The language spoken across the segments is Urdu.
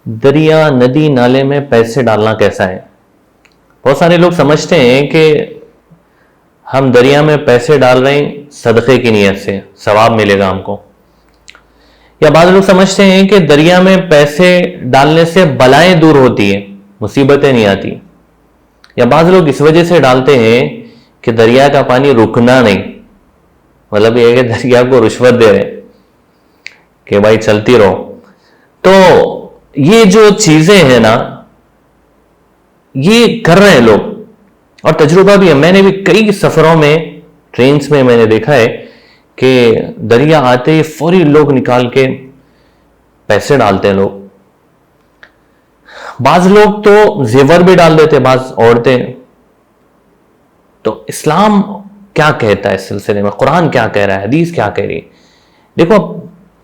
دریا ندی نالے میں پیسے ڈالنا کیسا ہے؟ بہت سارے لوگ سمجھتے ہیں کہ ہم دریا میں پیسے ڈال رہے ہیں صدقے کی نیت سے، ثواب ملے گا ہم کو. یا بعض لوگ سمجھتے ہیں کہ دریا میں پیسے ڈالنے سے بلائیں دور ہوتی ہیں، مصیبتیں نہیں آتی. یا بعض لوگ اس وجہ سے ڈالتے ہیں کہ دریا کا پانی رکنا نہیں، مطلب یہ ہے کہ دریا کو رشوت دے رہے کہ بھائی چلتی رہو. تو یہ جو چیزیں ہیں نا، یہ کر رہے ہیں لوگ، اور تجربہ بھی ہے. میں نے بھی کئی سفروں میں ٹرینز میں نے دیکھا ہے کہ دریا آتے ہی فوری لوگ نکال کے پیسے ڈالتے ہیں لوگ. بعض لوگ تو زیور بھی ڈال دیتے، بعض عورتیں. تو اسلام کیا کہتا ہے اس سلسلے میں؟ قرآن کیا کہہ رہا ہے؟ حدیث کیا کہہ رہی ہے؟ دیکھو،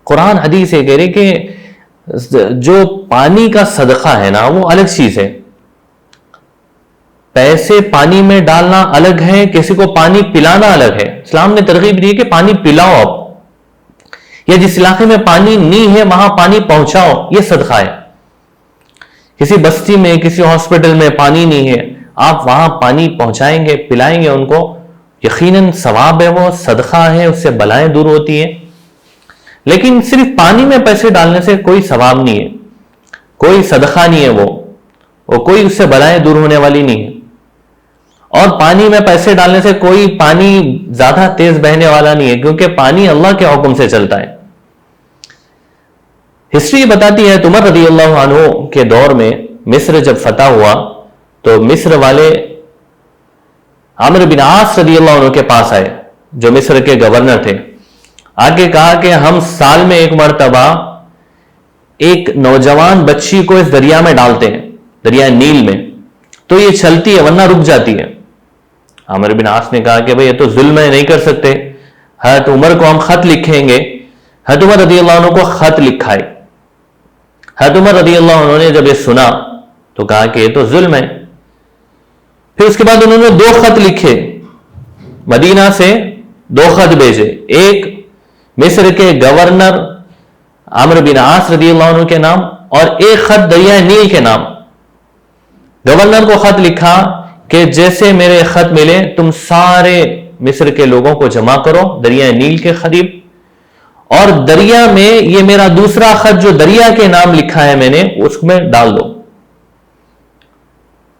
قرآن حدیث یہ کہہ رہی کہ جو پانی کا صدقہ ہے نا وہ الگ چیز ہے. پیسے پانی میں ڈالنا الگ ہے، کسی کو پانی پلانا الگ ہے. اسلام نے ترغیب دی کہ پانی پلاؤ آپ، یا جس علاقے میں پانی نہیں ہے وہاں پانی پہنچاؤ، یہ صدقہ ہے. کسی بستی میں، کسی ہاسپٹل میں پانی نہیں ہے، آپ وہاں پانی پہنچائیں گے، پلائیں گے ان کو، یقیناً ثواب ہے، وہ صدقہ ہے، اس سے بلائیں دور ہوتی ہیں. لیکن صرف پانی میں پیسے ڈالنے سے کوئی ثواب نہیں ہے، کوئی صدقہ نہیں ہے، وہ کوئی اس سے بلائیں دور ہونے والی نہیں ہے. اور پانی میں پیسے ڈالنے سے کوئی پانی زیادہ تیز بہنے والا نہیں ہے، کیونکہ پانی اللہ کے حکم سے چلتا ہے. ہسٹری بتاتی ہے کہ عمر رضی اللہ عنہ کے دور میں مصر جب فتح ہوا تو مصر والے عامر بن عاص رضی اللہ عنہ کے پاس آئے، جو مصر کے گورنر تھے. آگے کہا کہ ہم سال میں ایک مرتبہ ایک نوجوان بچی کو اس دریا میں ڈالتے ہیں، دریا نیل میں، تو یہ چلتی ہے ورنہ رک جاتی ہے. عامر بن عاص نے کہا کہ بھئی یہ تو ظلم ہے، نہیں کر سکتے. حضرت عمر کو ہم خط لکھیں گے. حضرت عمر رضی اللہ عنہ کو خط لکھائے. حضرت عمر رضی اللہ عنہ نے جب یہ سنا تو کہا کہ یہ تو ظلم ہے. پھر اس کے بعد انہوں نے 2 خط لکھے، مدینہ سے 2 خط بھیجے، ایک مصر کے گورنر عامر بن عاص رضی اللہ عنہ کے نام، اور ایک خط دریا نیل کے نام. گورنر کو خط لکھا کہ جیسے میرے خط ملے تم سارے مصر کے لوگوں کو جمع کرو دریا نیل کے قریب، اور دریا میں یہ میرا دوسرا خط جو دریا کے نام لکھا ہے میں نے، اس میں ڈال دو.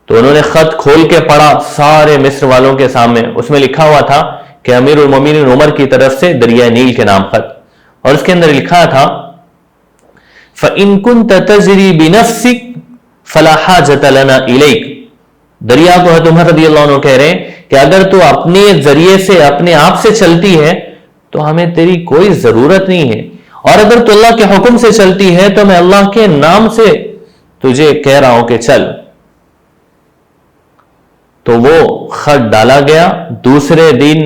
تو انہوں نے خط کھول کے پڑھا سارے مصر والوں کے سامنے. اس میں لکھا ہوا تھا کہ امیر المومنین عمر کی طرف سے دریا نیل کے نام خط، اور اس کے اندر لکھا تھا فَإِن كُنْتَ تَجْرِي بِنَفْسِكَ فَلَا حَاجَةَ لَنَا إِلَيْكَ. دریا کو حضرت عمر رضی اللہ عنہ کہہ رہے ہیں کہ اگر تو اپنے ذریعے سے، اپنے آپ سے چلتی ہے تو ہمیں تیری کوئی ضرورت نہیں ہے، اور اگر تو اللہ کے حکم سے چلتی ہے تو میں اللہ کے نام سے تجھے کہہ رہا ہوں کہ چل. تو وہ خط ڈالا گیا. دوسرے دن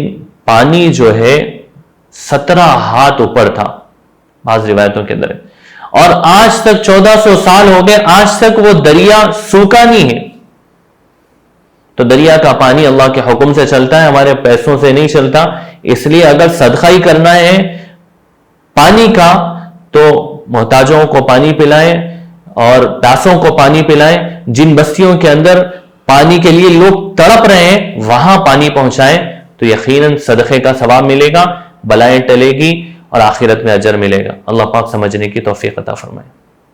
پانی جو ہے 17 ہاتھ اوپر تھا، بعض روایتوں کے اندر ہے. اور آج تک 1400 سال ہو گئے، آج تک وہ دریا سوکھا نہیں ہے. تو دریا کا پانی اللہ کے حکم سے چلتا ہے، ہمارے پیسوں سے نہیں چلتا. اس لیے اگر صدقہ ہی کرنا ہے پانی کا تو محتاجوں کو پانی پلائیں اور پیاسوں کو پانی پلائیں. جن بستیوں کے اندر پانی کے لیے لوگ تڑپ رہے ہیں وہاں پانی پہنچائیں، تو یقیناً صدقے کا ثواب ملے گا، بلائیں ٹلے گی، اور آخرت میں اجر ملے گا. اللہ پاک سمجھنے کی توفیق عطا فرمائے.